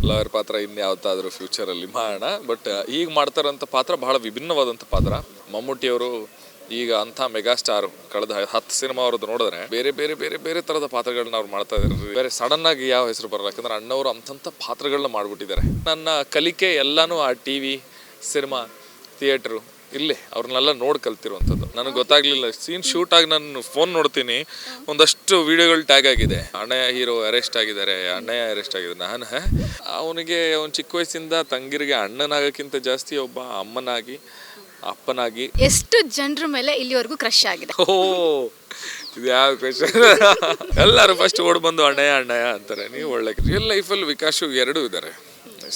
Lawyer ಪಾತ್ರ ಇನ್ಯಾವತ್ತಾದರೂ ಫ್ಯೂಚರಲ್ಲಿ ಮಾಡೋಣ. But ಈಗ ಮಾಡ್ತಾರಂಥ ಪಾತ್ರ ಬಹಳ ವಿಭಿನ್ನವಾದಂಥ ಪಾತ್ರ. ಮಮ್ಮೂಟಿಯವರು ಈಗ ಅಂಥ ಮೆಗಾ ಸ್ಟಾರ್ ಕಳೆದ 10 ಸಿನಿಮಾ ಅವ್ರದ್ದು ನೋಡಿದ್ರೆ ಬೇರೆ ಬೇರೆ ಬೇರೆ ಬೇರೆ ಥರದ ಪಾತ್ರಗಳನ್ನ ಅವ್ರು ಮಾಡ್ತಾ ಇದ್ದಾರೆ. ಬೇರೆ ಸಡನ್ ಆಗಿ ಯಾವ ಹೆಸರು ಬರಲ್ಲ, ಯಾಕಂದ್ರೆ ಅಣ್ಣವರು ಅಂಥಂಥ ಪಾತ್ರಗಳನ್ನ ಮಾಡಿಬಿಟ್ಟಿದ್ದಾರೆ. ನನ್ನ ಕಲಿಕೆ ಎಲ್ಲನೂ ಆ TV, ಸಿನಿಮಾ, ಥಿಯೇಟ್ರು ಇಲ್ಲೇ ಅವ್ರನ್ನೆಲ್ಲ ನೋಡಿ ಕಲ್ತಿರುವಂಥದ್ದು. ನನಗೆ ಗೊತ್ತಾಗ್ಲಿಲ್ಲ, ಸೀನ್ ಶೂಟ್ ಆಗಿ ನಾನು ಫೋನ್ ನೋಡ್ತೀನಿ, ಒಂದಷ್ಟು ವಿಡಿಯೋಗಳು ಟ್ಯಾಗ್ ಆಗಿದೆ, ಅಣ್ಣಯ್ಯ ಹೀರೋ ಅರೆಸ್ಟ್ ಆಗಿದ್ದಾರೆ, ಅಣ್ಣಯ್ಯ ಅರೆಸ್ಟ್ ಆಗಿದ್ದಾರೆ. ನಾನು ಅವನಿಗೆ ಅವ್ನು ಚಿಕ್ಕ ವಯಸ್ಸಿಂದ ತಂಗಿರಿಗೆ ಅಣ್ಣನಾಗಕ್ಕಿಂತ ಜಾಸ್ತಿ ಒಬ್ಬ ಅಮ್ಮನಾಗಿ ಅಪ್ಪನಾಗಿ ಎಷ್ಟು ಜನರ ಮೇಲೆ ಇಲ್ಲಿವರೆಗೂ ಕ್ರಶ್ ಆಗಿದೆ? ಇದು ಯಾವ ಕ್ವೆಶ್ಚನ್? ಎಲ್ಲರೂ ಫಸ್ಟ್ ಓಡ್ ಬಂದು ಅಣ್ಣಯ್ಯ ಅಣ್ಣಯ್ಯ ಅಂತಾರೆ. ನೀವು ಒಳ್ಳೆ ರಿಯಲ್ ಲೈಫಲ್ಲಿ ವಿಕಾಸು ಎರಡೂ ಇದ್ದಾರೆ.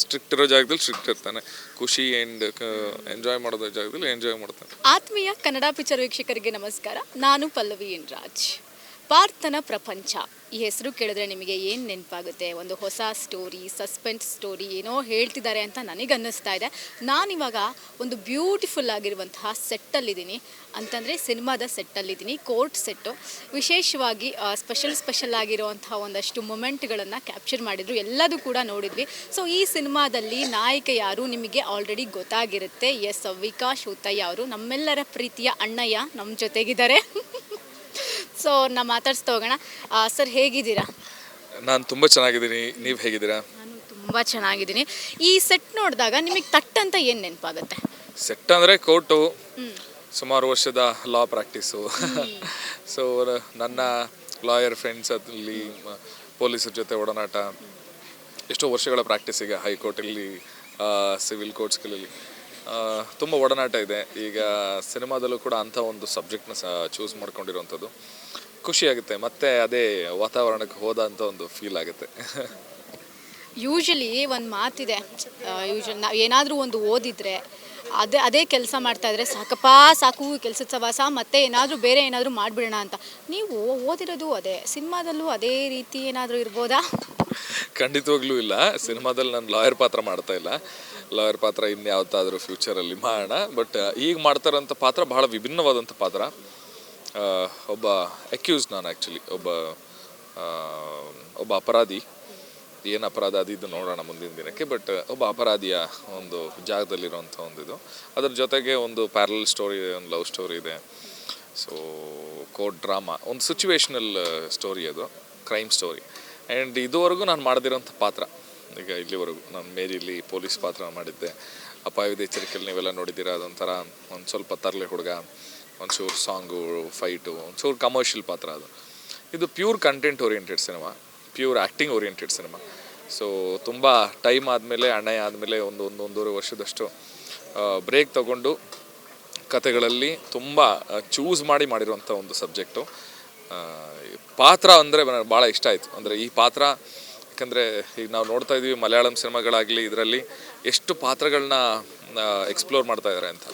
ಸ್ಟ್ರಿಕ್ಟ್ ಇರೋ ಜಾಗದಲ್ಲಿ ಸ್ಟ್ರಿಕ್ಟ್ ಇರ್ತಾನೆ, ಖುಷಿ ಆ್ಯಂಡ್ ಎಂಜಾಯ್ ಮಾಡೋದ್ರ ಜಾಗದಲ್ಲಿ ಎಂಜಾಯ್ ಮಾಡ್ತಾನೆ. ಆತ್ಮೀಯ ಕನ್ನಡ ಪಿಕ್ಚರ್ ವೀಕ್ಷಕರಿಗೆ ನಮಸ್ಕಾರ. ನಾನು ಪಲ್ಲವಿ ಎನ್ ರಾಜ್. ಪಾರ್ಥನ ಪ್ರಪಂಚ ಈ ಹೆಸರು ಕೇಳಿದ್ರೆ ನಿಮಗೆ ಏನು ನೆನಪಾಗುತ್ತೆ? ಒಂದು ಹೊಸ ಸ್ಟೋರಿ, ಸಸ್ಪೆನ್ಸ್ ಸ್ಟೋರಿ ಏನೋ ಹೇಳ್ತಿದ್ದಾರೆ ಅಂತ ನನಗೆ ಅನ್ನಿಸ್ತಾ ಇದೆ. ನಾನಿವಾಗ ಒಂದು ಬ್ಯೂಟಿಫುಲ್ ಆಗಿರುವಂತಹ ಸೆಟ್ಟಲ್ಲಿದ್ದೀನಿ, ಅಂತಂದರೆ ಸಿನಿಮಾದ ಸೆಟ್ಟಲ್ಲಿದ್ದೀನಿ. ಕೋರ್ಟ್ ಸೆಟ್ಟು, ವಿಶೇಷವಾಗಿ ಸ್ಪೆಷಲ್ ಆಗಿರುವಂತಹ ಒಂದಷ್ಟು ಮೊಮೆಂಟ್ಗಳನ್ನು ಕ್ಯಾಪ್ಚರ್ ಮಾಡಿದ್ರು, ಎಲ್ಲದೂ ಕೂಡ ನೋಡಿದ್ವಿ. ಸೊ ಈ ಸಿನಿಮಾದಲ್ಲಿ ನಾಯಕ ಯಾರು ನಿಮಗೆ ಆಲ್ರೆಡಿ ಗೊತ್ತಾಗಿರುತ್ತೆ. ಎಸ್, ವಿಕಾಸ್ ಹುತ್ತಯ್ಯ ಅವರು, ನಮ್ಮೆಲ್ಲರ ಪ್ರೀತಿಯ ಅಣ್ಣಯ್ಯ ನಮ್ಮ ಜೊತೆಗಿದ್ದಾರೆ. ಸೊ ನಾ ಮಾತಾಡ್ಸ್ತಾ ಹೋಗೋಣ. ಸರ್, ಹೇಗಿದ್ದೀರಾ? ನಾನು ತುಂಬ ಚೆನ್ನಾಗಿದ್ದೀನಿ, ನೀವು ಹೇಗಿದ್ದೀರಾ? ನಾನು ತುಂಬ ಚೆನ್ನಾಗಿದ್ದೀನಿ. ಈ ಸೆಟ್ ನೋಡಿದಾಗ ನಿಮಗೆ ತಟ್ಟಂತ ಏನು ನೆನಪಾಗುತ್ತೆ? ಸೆಟ್ ಅಂದರೆ ಕೋರ್ಟು, ಸುಮಾರು ವರ್ಷದ ಲಾ ಪ್ರಾಕ್ಟೀಸು. ಸೊ ನನ್ನ ಲಾಯರ್ ಫ್ರೆಂಡ್ಸ್ ಅಲ್ಲಿ ಪೊಲೀಸರ ಜೊತೆ ಒಡನಾಟ, ಎಷ್ಟೋ ವರ್ಷಗಳ ಪ್ರಾಕ್ಟೀಸಿಗೆ ಹೈಕೋರ್ಟಲ್ಲಿ, ಸಿವಿಲ್ ಕೋರ್ಟ್ಸ್ಗಳಲ್ಲಿ ತುಂಬ ಒಡನಾಟ ಇದೆ. ಈಗ ಸಿನಿಮಾದಲ್ಲೂ ಕೂಡ ಅಂಥ ಒಂದು ಸಬ್ಜೆಕ್ಟ್ನ ಚೂಸ್ ಮಾಡ್ಕೊಂಡಿರೋವಂಥದ್ದು ಖುಷಿಯಾಗುತ್ತೆ. ಮತ್ತು ಅದೇ ವಾತಾವರಣಕ್ಕೆ ಹೋದಂಥ ಒಂದು ಫೀಲ್ ಆಗುತ್ತೆ. ಯೂಶಲಿ ಒಂದು ಮಾತಿದೆ, ನಾವು ಏನಾದರೂ ಒಂದು ಓದಿದರೆ ಅದೇ ಕೆಲಸ ಮಾಡ್ತಾಯಿದ್ರೆ ಸಾಕು ಕೆಲಸದ ಸವಾಸ, ಮತ್ತೆ ಏನಾದರೂ ಬೇರೆ ಏನಾದರೂ ಮಾಡಿಬಿಡೋಣ ಅಂತ. ನೀವು ಓದಿರೋದು ಅದೇ, ಸಿನಿಮಾದಲ್ಲೂ ಅದೇ ರೀತಿ ಏನಾದರೂ ಇರ್ಬೋದಾ? ಖಂಡಿತವಾಗ್ಲೂ ಇಲ್ಲ. ಸಿನಿಮಾದಲ್ಲಿ ನಾನು ಲಾಯರ್ ಪಾತ್ರ ಮಾಡ್ತಾ ಇಲ್ಲ. ಲಾಯರ್ ಪಾತ್ರ ಇನ್ಯಾವತ್ತಾದರೂ ಫ್ಯೂಚರಲ್ಲಿ ಮಾಡೋಣ. ಬಟ್ ಈಗ ಮಾಡ್ತಾರಂಥ ಪಾತ್ರ ಬಹಳ ವಿಭಿನ್ನವಾದಂಥ ಪಾತ್ರ. ಒಬ್ಬ ಅಕ್ಯೂಸ್, ನಾನು ಆ್ಯಕ್ಚುಲಿ ಒಬ್ಬ ಅಪರಾಧಿ. ಏನು ಅಪರಾಧ ಅದು ನೋಡೋಣ ಮುಂದಿನ ದಿನಕ್ಕೆ. ಬಟ್ ಒಬ್ಬ ಅಪರಾಧಿಯ ಒಂದು ಜಾಗದಲ್ಲಿರುವಂಥ ಇದು, ಅದ್ರ ಜೊತೆಗೆ ಒಂದು ಪ್ಯಾರಲಲ್ ಸ್ಟೋರಿ ಇದೆ, ಒಂದು ಲವ್ ಸ್ಟೋರಿ ಇದೆ. ಸೊ ಕೋರ್ಟ್ ಡ್ರಾಮಾ, ಒಂದು ಸಿಚುವೇಶ್ನಲ್ ಸ್ಟೋರಿ, ಅದು ಕ್ರೈಮ್ ಸ್ಟೋರಿ. ಆ್ಯಂಡ್ ಇದುವರೆಗೂ ನಾನು ಮಾಡದಿರೋಂಥ ಪಾತ್ರ. ಈಗ ಇಲ್ಲಿವರೆಗೂ ನಾನು ಮೇರಿಲಿ ಪೊಲೀಸ್ ಪಾತ್ರ ಮಾಡಿದ್ದೆ. ಅಪಾಯದ ಎಚ್ಚರಿಕೆಯಲ್ಲಿ ನೀವೆಲ್ಲ ನೋಡಿದ್ದೀರಾ. ಅದೊಂಥರ ಒಂದು ಸ್ವಲ್ಪ ತರಲೆ ಹುಡುಗ, ಒಂಚೂರು ಸಾಂಗು, ಫೈಟು, ಒಂಚೂರು ಕಮರ್ಷಿಯಲ್ ಪಾತ್ರ. ಇದು pure content oriented cinema, pure acting oriented cinema. So ತುಂಬ ಟೈಮ್ ಆದಮೇಲೆ, ಅಣ್ಣಯ್ಯ ಆದಮೇಲೆ ಒಂದೂವರೆ ವರ್ಷದಷ್ಟು ಬ್ರೇಕ್ ತಗೊಂಡು ಕತೆಗಳಲ್ಲಿ ತುಂಬ ಚೂಸ್ ಮಾಡಿರುವಂಥ ಒಂದು ಸಬ್ಜೆಕ್ಟು. ಪಾತ್ರ ಅಂದರೆ ಭಾಳ ಇಷ್ಟ ಆಯಿತು. ಅಂದರೆ ಈ ಪಾತ್ರ, ಯಾಕಂದರೆ ಈಗ ನಾವು ನೋಡ್ತಾ ಇದ್ದೀವಿ ಮಲಯಾಳಂ ಸಿನಿಮಾಗಳಾಗಲಿ, ಇದರಲ್ಲಿ ಎಷ್ಟು ಪಾತ್ರಗಳನ್ನ ಎಕ್ಸ್ಪ್ಲೋರ್ ಮಾಡ್ತಾ ಇದ್ದಾರೆ ಅಂತ.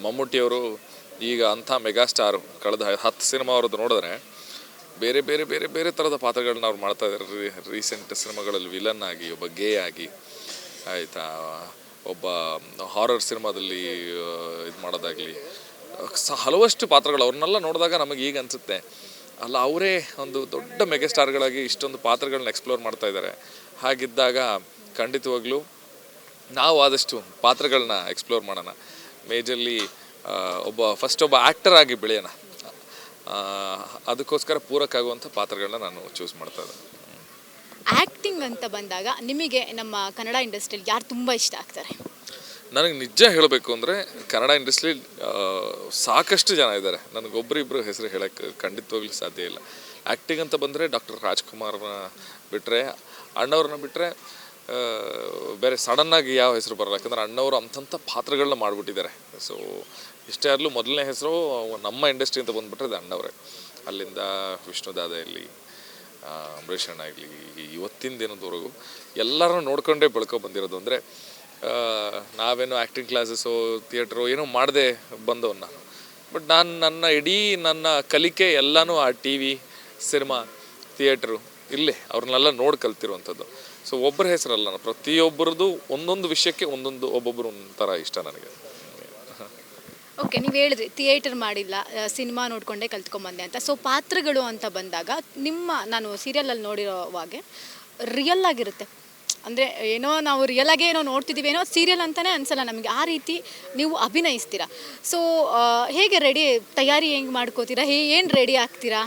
ಮಮ್ಮೂಟಿಯವರು ಈಗ ಅಂಥ ಮೆಗಾ ಸ್ಟಾರ್ ಕಳೆದ 10 ಸಿನಿಮಾ ಅವ್ರದ್ದು ನೋಡಿದ್ರೆ ಬೇರೆ ಬೇರೆ ಬೇರೆ ಬೇರೆ ಥರದ ಪಾತ್ರಗಳನ್ನ ಅವ್ರು ಮಾಡ್ತಾ ಇದ್ದಾರೆ. ರೀಸೆಂಟ್ ಸಿನಿಮಾಗಳಲ್ಲಿ ವಿಲನ್ ಆಗಿ, ಒಬ್ಬ ಗೇ ಆಗಿ, ಆಯಿತಾ, ಒಬ್ಬ ಹಾರರ್ ಸಿನಿಮಾದಲ್ಲಿ ಇದು ಮಾಡೋದಾಗಲಿ, ಹಲವಷ್ಟು ಪಾತ್ರಗಳು. ಅವ್ರನ್ನೆಲ್ಲ ನೋಡಿದಾಗ ನಮಗೆ ಈಗ ಅನಿಸುತ್ತೆ, ಅಲ್ಲ ಅವರೇ ಒಂದು ದೊಡ್ಡ ಮೆಗಾ ಸ್ಟಾರ್ಗಳಾಗಿ ಇಷ್ಟೊಂದು ಪಾತ್ರಗಳನ್ನ ಎಕ್ಸ್ಪ್ಲೋರ್ ಮಾಡ್ತಾ ಇದ್ದಾರೆ. ಹಾಗಿದ್ದಾಗ ಖಂಡಿತವಾಗ್ಲೂ ನಾವು ಆದಷ್ಟು ಪಾತ್ರಗಳನ್ನ ಎಕ್ಸ್ಪ್ಲೋರ್ ಮಾಡೋಣ. ಮೇಜರ್ಲಿ ಒಬ್ಬ ಆ್ಯಕ್ಟರ್ ಆಗಿ ಬೆಳೆಯೋಣ. ಅದಕ್ಕೋಸ್ಕರ ಪೂರಕ ಆಗುವಂಥ ಪಾತ್ರಗಳನ್ನ ನಾನು ಚೂಸ್ ಮಾಡ್ತಾ ಇದ್ದೆ. ಆ್ಯಕ್ಟಿಂಗ್ ಅಂತ ಬಂದಾಗ ನಿಮಗೆ ನಮ್ಮ ಕನ್ನಡ ಇಂಡಸ್ಟ್ರಿಯಲ್ಲಿ ಯಾರು ತುಂಬ ಇಷ್ಟ ಆಗ್ತಾರೆ? ನನಗೆ ನಿಜ ಹೇಳಬೇಕು ಅಂದರೆ ಕನ್ನಡ ಇಂಡಸ್ಟ್ರಿ ಸಾಕಷ್ಟು ಜನ ಇದ್ದಾರೆ. ನನಗೊಬ್ಬರಿಬ್ಬರು ಹೆಸರು ಹೇಳೋಕ್ಕೆ ಖಂಡಿತವಾಗ್ಲೂ ಸಾಧ್ಯ ಇಲ್ಲ. ಆ್ಯಕ್ಟಿಂಗ್ ಅಂತ ಬಂದರೆ ಡಾಕ್ಟರ್ ರಾಜ್ಕುಮಾರ್ನ ಬಿಟ್ಟರೆ, ಅಣ್ಣವ್ರನ್ನ ಬಿಟ್ಟರೆ ಬೇರೆ ಸಡನ್ನಾಗಿ ಯಾವ ಹೆಸರು ಬರಲ್ಲ, ಯಾಕಂದರೆ ಅಣ್ಣವರು ಅಂಥಂಥ ಪಾತ್ರಗಳನ್ನ ಮಾಡಿಬಿಟ್ಟಿದ್ದಾರೆ. ಸೊ ಇಷ್ಟೇ ಆದರೂ ಮೊದಲನೇ ಹೆಸರು ನಮ್ಮ ಇಂಡಸ್ಟ್ರಿ ಅಂತ ಬಂದುಬಿಟ್ರೆ ಅದು ಅಣ್ಣವರೇ. ಅಲ್ಲಿಂದ ವಿಷ್ಣುದಾದ ಇರಲಿ, ಅಂಬರೀಷ್ ಅಣ್ಣ ಇರಲಿ, ಇವತ್ತಿನ ದಿನದವರೆಗೂ ಎಲ್ಲರನ್ನೂ ನೋಡ್ಕೊಂಡೇ ಬೆಳ್ಕೊ ಬಂದಿರೋದು. ಅಂದರೆ ನಾವೇನೋ ಆ್ಯಕ್ಟಿಂಗ್ ಕ್ಲಾಸಸ್ಸು, ಥಿಯೇಟ್ರು ಏನೋ ಮಾಡದೆ ಬಂದವನು ನಾನು. ಬಟ್ ನನ್ನ ಕಲಿಕೆ ಎಲ್ಲನೂ ಆ TV, ಸಿನಿಮಾ, ಥಿಯೇಟ್ರು ಇಲ್ಲೇ ಅವ್ರನ್ನೆಲ್ಲ ನೋಡಿ ಕಲ್ತಿರುವಂಥದ್ದು. ಸೊ ಒಬ್ಬರ ಹೆಸರಲ್ಲ, ಪ್ರತಿಯೊಬ್ಬರದ್ದು ಒಂದೊಂದು ವಿಷಯಕ್ಕೆ ಒಬ್ಬೊಬ್ಬರು ಒಂಥರ ಇಷ್ಟ ನನಗೆ. ಓಕೆ, ನೀವು ಹೇಳಿದ್ರಿ ಥಿಯೇಟರ್ ಮಾಡಿಲ್ಲ, ಸಿನಿಮಾ ನೋಡಿಕೊಂಡೇ ಕಲ್ತ್ಕೊಂಬಂದೆ ಅಂತ. ಸೊ ಪಾತ್ರಗಳು ಅಂತ ಬಂದಾಗ ನಾನು ಸೀರಿಯಲಲ್ಲಿ ನೋಡಿರೋವಾಗೆ ರಿಯಲ್ ಆಗಿರುತ್ತೆ. ಅಂದರೆ ಏನೋ ನಾವು ರಿಯಲಾಗೇ ಏನೋ ನೋಡ್ತಿದ್ದೀವಿ, ಏನೋ ಸೀರಿಯಲ್ ಅಂತಲೇ ಅನಿಸಲ್ಲ ನಮಗೆ, ಆ ರೀತಿ ನೀವು ಅಭಿನಯಿಸ್ತೀರಾ. ಸೊ ಹೇಗೆ ತಯಾರಿ ಹೆಂಗೆ ಮಾಡ್ಕೋತೀರಾ, ಏನು ರೆಡಿ ಆಗ್ತೀರಾ?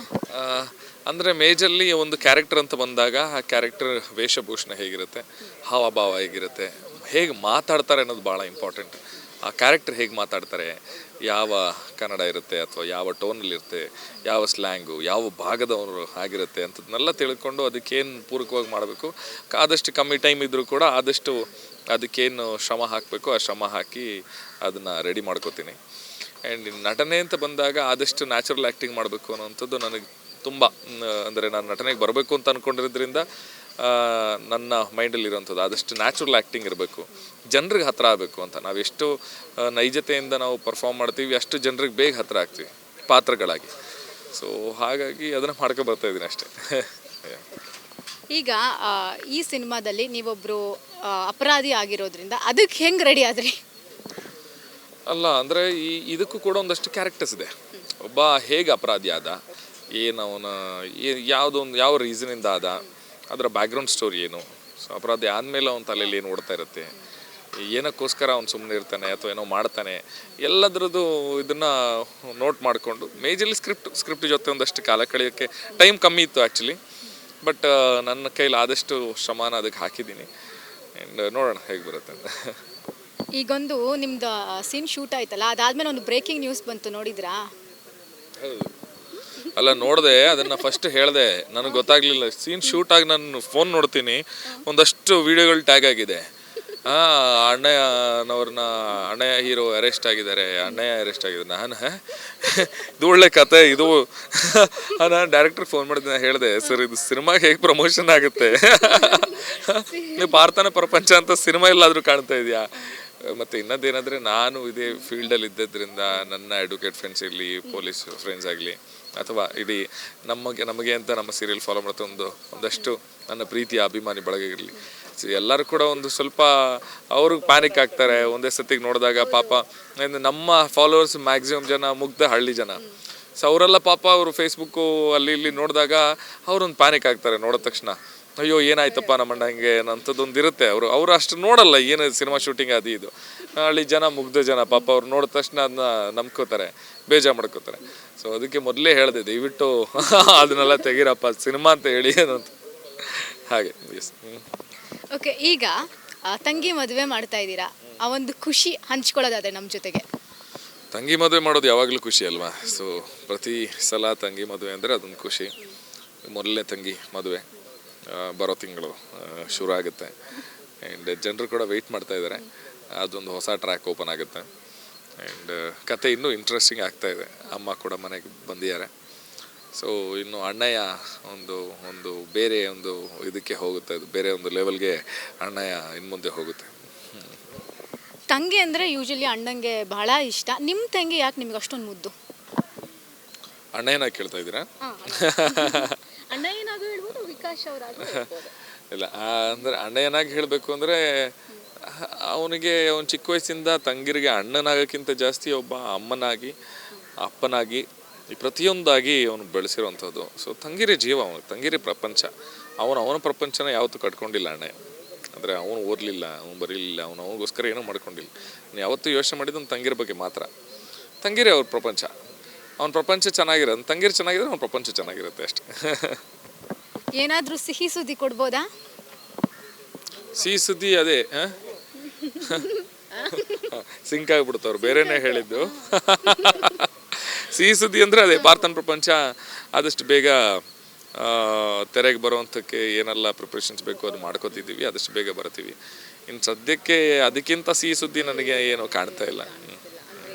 ಅಂದರೆ ಮೇಜರ್ಲಿ ಒಂದು ಕ್ಯಾರೆಕ್ಟರ್ ಅಂತ ಬಂದಾಗ ಆ ಕ್ಯಾರೆಕ್ಟರ್ ವೇಷಭೂಷಣ ಹೇಗಿರುತ್ತೆ, ಹಾವಭಾವ ಹೇಗಿರುತ್ತೆ, ಹೇಗೆ ಮಾತಾಡ್ತಾರೆ ಅನ್ನೋದು ಭಾಳ ಇಂಪಾರ್ಟೆಂಟ್. ಆ ಕ್ಯಾರೆಕ್ಟರ್ ಹೇಗೆ ಮಾತಾಡ್ತಾರೆ, ಯಾವ ಕನ್ನಡ ಇರುತ್ತೆ ಅಥವಾ ಯಾವ ಟೋನಲ್ಲಿರುತ್ತೆ, ಯಾವ ಸ್ಲ್ಯಾಂಗು, ಯಾವ ಭಾಗದವರು ಆಗಿರುತ್ತೆ ಅಂಥದ್ದನ್ನೆಲ್ಲ ತಿಳ್ಕೊಂಡು ಅದಕ್ಕೇನು ಪೂರಕವಾಗಿ ಮಾಡಬೇಕು. ಆದಷ್ಟು ಕಮ್ಮಿ ಟೈಮ್ ಇದ್ದರೂ ಕೂಡ ಆದಷ್ಟು ಅದಕ್ಕೇನು ಶ್ರಮ ಹಾಕಬೇಕು ಆ ಶ್ರಮ ಹಾಕಿ ಅದನ್ನು ರೆಡಿ ಮಾಡ್ಕೋತೀನಿ. ಆ್ಯಂಡ್ ನಟನೆ ಅಂತ ಬಂದಾಗ ಆದಷ್ಟು ನ್ಯಾಚುರಲ್ ಆ್ಯಕ್ಟಿಂಗ್ ಮಾಡಬೇಕು ಅನ್ನೋವಂಥದ್ದು ನನಗೆ ತುಂಬ, ಅಂದರೆ ನಾನು ನಟನೆಗೆ ಬರಬೇಕು ಅಂತ ಅಂದ್ಕೊಂಡಿರೋದ್ರಿಂದ ನನ್ನ ಮೈಂಡಲ್ಲಿರೋಂಥದ್ದು ಆದಷ್ಟು ನ್ಯಾಚುರಲ್ ಆ್ಯಕ್ಟಿಂಗ್ ಇರಬೇಕು, ಜನರಿಗೆ ಹತ್ತಿರ ಆಗಬೇಕು ಅಂತ. ನಾವೆಷ್ಟು ನೈಜತೆಯಿಂದ ನಾವು ಪರ್ಫಾರ್ಮ್ ಮಾಡ್ತೀವಿ ಅಷ್ಟು ಜನರಿಗೆ ಬೇಗ ಹತ್ತಿರ ಆಗ್ತೀವಿ ಪಾತ್ರಗಳಾಗಿ. ಸೊ ಹಾಗಾಗಿ ಅದನ್ನು ಮಾಡ್ಕೊ ಬರ್ತಾ ಇದ್ದೀನಿ ಅಷ್ಟೇ. ಈಗ ಈ ಸಿನಿಮಾದಲ್ಲಿ ನೀವೊಬ್ಬರು ಅಪರಾಧಿ ಆಗಿರೋದ್ರಿಂದ ಅದಕ್ಕೆ ಹೆಂಗೆ ರೆಡಿ ಆದ್ರಿ? ಅಲ್ಲ, ಅಂದರೆ ಇದಕ್ಕೂ ಕೂಡ ಒಂದಷ್ಟು ಕ್ಯಾರೆಕ್ಟರ್ಸ್ ಇದೆ. ಒಬ್ಬ ಹೇಗೆ ಅಪರಾಧಿ ಆದ, ಏನು ಅವನ ಯಾವ ರೀಸನಿಂದ ಆದ, ಅದರ ಬ್ಯಾಕ್ಗ್ರೌಂಡ್ ಸ್ಟೋರಿ ಏನು, ಸೊ ಅಪರಾಧಿ ಆದಮೇಲೆ ಅವನ ತಲೆಯಲ್ಲಿ ಏನು ಓಡ್ತಾ ಇರುತ್ತೆ, ಏನಕ್ಕೋಸ್ಕರ ಅವ್ನು ಸುಮ್ಮನೆ ಇರ್ತಾನೆ ಅಥವಾ ಏನೋ ಮಾಡ್ತಾನೆ, ಎಲ್ಲದರದ್ದು ಇದನ್ನು ನೋಟ್ ಮಾಡಿಕೊಂಡು ಮೇಜರ್ಲಿ ಸ್ಕ್ರಿಪ್ಟ್ ಜೊತೆ ಒಂದಷ್ಟು ಕಾಲ ಕಳೆಯೋಕ್ಕೆ ಟೈಮ್ ಕಮ್ಮಿ ಇತ್ತು ಆ್ಯಕ್ಚುಲಿ. ಬಟ್ ನನ್ನ ಕೈಲಿ ಆದಷ್ಟು ಶ್ರಮಾನ ಅದಕ್ಕೆ ಹಾಕಿದ್ದೀನಿ. ಆ್ಯಂಡ್ ನೋಡೋಣ ಹೇಗೆ ಬರುತ್ತೆ ಅಂತ. ಈಗೊಂದು ನಿಮ್ದು ಸೀನ್ ಶೂಟ್ ಆಯ್ತಲ್ಲ, ಅದಾದ್ಮೇಲೆ ಒಂದು ಬ್ರೇಕಿಂಗ್ ನ್ಯೂಸ್ ಬಂತು, ನೋಡಿದ್ರಾ? ಹೌದು, ಅಲ್ಲ ನೋಡಿದೆ, ಅದನ್ನು ಫಸ್ಟ್ ಹೇಳಿದೆ, ನನಗೆ ಗೊತ್ತಾಗಲಿಲ್ಲ. ಸೀನ್ ಶೂಟ್ ಆಗಿ ನಾನು ಫೋನ್ ನೋಡ್ತೀನಿ, ಒಂದಷ್ಟು ವಿಡಿಯೋಗಳು ಟ್ಯಾಗ್ ಆಗಿದೆ. ಅಣ್ಣಯ್ಯ ಹೀರೋ ಅರೆಸ್ಟ್ ಆಗಿದ್ದಾರೆ, ಅಣ್ಣಯ್ಯ ಅರೆಸ್ಟ್ ಆಗಿದ್ದಾರೆ. ನಾನು ಇದು ಒಳ್ಳೆ ಕತೆ ಇದು. ನಾನು ಡೈರೆಕ್ಟ್ರಿಗೆ ಫೋನ್ ಮಾಡಿದೆ, ಹೇಳಿದೆ, ಸರ್ ಇದು ಸಿನಿಮಾಗೆ ಹೇಗೆ ಪ್ರಮೋಷನ್ ಆಗುತ್ತೆ, ನೀವು ಪಾರ್ಥನ ಪ್ರಪಂಚ ಅಂತ ಸಿನಿಮಾ ಎಲ್ಲಾದರೂ ಕಾಣ್ತಾ ಇದೆಯಾ? ಮತ್ತು ಇನ್ನೊಂದೇನೆಂದರೆ ನಾನು ಇದೇ ಫೀಲ್ಡಲ್ಲಿ ಇದ್ದದ್ರಿಂದ ನನ್ನ ಅಡ್ವೊಕೇಟ್ ಫ್ರೆಂಡ್ಸ್ ಇರಲಿ, ಪೊಲೀಸ್ ಫ್ರೆಂಡ್ಸ್ ಆಗಲಿ, ಅಥವಾ ಇಡೀ ನಮಗೆ ಅಂತ ನಮ್ಮ ಸೀರಿಯಲ್ ಫಾಲೋ ಮಾಡ್ತಾ ಒಂದಷ್ಟು ನನ್ನ ಪ್ರೀತಿಯ ಅಭಿಮಾನಿ ಬಳಗ ಇರಲಿ, ಎಲ್ಲರೂ ಕೂಡ ಒಂದು ಸ್ವಲ್ಪ ಅವ್ರಿಗೆ ಪ್ಯಾನಿಕ್ ಆಗ್ತಾರೆ ಒಂದೇ ಸತಿಗೆ ನೋಡಿದಾಗ. ಪಾಪ ನಮ್ಮ ಫಾಲೋವರ್ಸ್ ಮ್ಯಾಕ್ಸಿಮಮ್ ಜನ ಮುಗ್ಧ ಹಳ್ಳಿ ಜನ. ಸೊ ಅವರೆಲ್ಲ ಪಾಪ ಅವರು ಫೇಸ್ಬುಕ್ಕು ಅಲ್ಲಿ ಇಲ್ಲಿ ನೋಡಿದಾಗ ಅವ್ರೊಂದು ಪ್ಯಾನಿಕ್ ಆಗ್ತಾರೆ ನೋಡಿದ ತಕ್ಷಣ. ಅಯ್ಯೋ ಏನಾಯ್ತಪ್ಪ ನಮ್ಮಣ್ಣ ಹಿಂಗೆ ಅಂಥದ್ದೊಂದು ಇರುತ್ತೆ. ಅವರು ಅಷ್ಟು ನೋಡಲ್ಲ ಏನು ಸಿನಿಮಾ ಶೂಟಿಂಗ್ ಅದು ಇದು. ಹಳ್ಳಿ ಜನ ಮುಗ್ಧ ಜನ ಪಾಪ ಅವ್ರು ನೋಡಿದ ತಕ್ಷಣ ಅದನ್ನ ನಂಬ್ಕೋತಾರೆ, ಬೇಜಾರು ಮಾಡ್ಕೋತಾರೆ. ಸೊ ಅದಕ್ಕೆ ಮೊದಲೇ ಹೇಳಿದೆ, ದಯವಿಟ್ಟು ಅದನ್ನೆಲ್ಲ ತೆಗೀರಪ್ಪ, ಸಿನಿಮಾ ಅಂತ ಹೇಳಿ ಏನಂತ. ಹಾಗೆ ಎಸ್. ಓಕೆ, ಈಗ ತಂಗಿ ಮದುವೆ ಮಾಡ್ತಾ ಇದ್ದೀರಾ, ಆ ಒಂದು ಖುಷಿ ಹಂಚ್ಕೊಳ್ಳೋದಾದ್ರೆ ನಮ್ಮ ಜೊತೆಗೆ. ತಂಗಿ ಮದುವೆ ಮಾಡೋದು ಯಾವಾಗಲೂ ಖುಷಿ ಅಲ್ವಾ? ಸೊ ಪ್ರತಿ ಸಲ ತಂಗಿ ಮದುವೆ ಅಂದರೆ ಅದೊಂದು ಖುಷಿ. ಮೊದಲನೇ ತಂಗಿ ಮದುವೆ ಬರೋ ತಿಂಗಳು ಶುರು ಆಗುತ್ತೆ. ಆ್ಯಂಡ್ ಜನರು ಕೂಡ ವೆಯ್ಟ್ ಮಾಡ್ತಾ ಇದ್ದಾರೆ, ಅದೊಂದು ಹೊಸ ಟ್ರ್ಯಾಕ್ ಓಪನ್ ಆಗುತ್ತೆ. ಆ್ಯಂಡ್ ಕತೆ ಇನ್ನೂ ಇಂಟ್ರೆಸ್ಟಿಂಗ್ ಆಗ್ತಾ ಇದೆ. ಅಮ್ಮ ಕೂಡ ಮನೆಗೆ ಬಂದಿದ್ದಾರೆ. ಸೊ ಇನ್ನು ಅಣ್ಣಯ್ಯ ಒಂದು ಬೇರೆ ಒಂದು ಇದಕ್ಕೆ ಹೋಗುತ್ತೆ, ಅದು ಬೇರೆ ಒಂದು ಲೆವೆಲ್ಗೆ ಅಣ್ಣಯ್ಯ ಇನ್ನು ಮುಂದೆ ಹೋಗುತ್ತೆ. ತಂಗಿ ಅಂದರೆ ಯೂಶಲಿ ಅಣ್ಣಂಗೆ ಬಹಳ ಇಷ್ಟ. ನಿಮ್ಮ ತಂಗಿ ಯಾಕೆ ನಿಮ್ಗೆ ಅಷ್ಟೊಂದು ಮುದ್ದು? ಅಣ್ಣಯ್ಯನ ಕೇಳ್ತಾ ಇದ್ದೀರಾ? ಅಣ್ಣಯ್ಯನಾಗೂ ಹೇಳ್ಬೋದು, ವಿಕಾಶ್ ಅವರಾಗೂ ಹೇಳ್ಬೋದು. ಇಲ್ಲ, ಅಂದರೆ ಅಣ್ಣಯ್ಯನಾಗಿ ಹೇಳಬೇಕು ಅಂದರೆ ಅವನಿಗೆ ಅವನು ಚಿಕ್ಕ ವಯಸ್ಸಿಂದ ತಂಗಿರಿಗೆ ಅಣ್ಣನಾಗೋಕ್ಕಿಂತ ಜಾಸ್ತಿ ಒಬ್ಬ ಅಮ್ಮನಾಗಿ, ಅಪ್ಪನಾಗಿ, ಈ ಪ್ರತಿಯೊಂದಾಗಿ ಅವನು ಬೆಳೆಸಿರುವಂಥದ್ದು. ಸೊ ತಂಗಿರೇ ಜೀವ, ಅವನು ತಂಗಿರೇ ಪ್ರಪಂಚ. ಅವನ ಪ್ರಪಂಚನ ಯಾವತ್ತೂ ಕಟ್ಕೊಂಡಿಲ್ಲ ಅಣ್ಣಯ್ಯ. ಅಂದರೆ ಅವನು ಓದಲಿಲ್ಲ, ಅವನು ಬರೀಲಿಲ್ಲ, ಅವನಿಗೋಸ್ಕರ ಏನೂ ಮಾಡ್ಕೊಂಡಿಲ್ಲ. ಯಾವತ್ತೂ ಯೋಚನೆ ಮಾಡಿದ್ದು ಒಂದು ತಂಗಿರ ಬಗ್ಗೆ ಮಾತ್ರ. ತಂಗಿರೇ ಅವ್ರ ಪ್ರಪಂಚ. ಅವನ ಪ್ರಪಂಚ ಚೆನ್ನಾಗಿರೋದು, ತಂಗಿರು ಚೆನ್ನಾಗಿದ್ರೆ ಅವನ ಪ್ರಪಂಚ ಚೆನ್ನಾಗಿರುತ್ತೆ ಅಷ್ಟೇ. ಏನಾದರೂ ಸಿಹಿ ಸುದ್ದಿ ಕೊಡ್ಬೋದಾ? ಸಿಹಿ ಸುದ್ದಿ ಅದೇ ಸಿಂಕ್ ಆಗ್ಬಿಡ್ತವ್ರು, ಬೇರೆನೇ ಹೇಳಿದ್ದು. ಸಿಹಿ ಸುದ್ದಿ ಅಂದರೆ ಅದೇ ಪಾರ್ಥನ ಪ್ರಪಂಚ ಆದಷ್ಟು ಬೇಗ ತೆರೆಗೆ ಬರುವಂಥಕ್ಕೆ ಏನೆಲ್ಲ ಪ್ರಿಪ್ರೇಷನ್ಸ್ ಬೇಕು ಅದು ಮಾಡ್ಕೋತಿದ್ದೀವಿ, ಆದಷ್ಟು ಬೇಗ ಬರ್ತೀವಿ. ಇನ್ನು ಸದ್ಯಕ್ಕೆ ಅದಕ್ಕಿಂತ ಸಿಹಿ ಸುದ್ದಿ ನನಗೆ ಏನೂ ಕಾಣ್ತಾ ಇಲ್ಲ.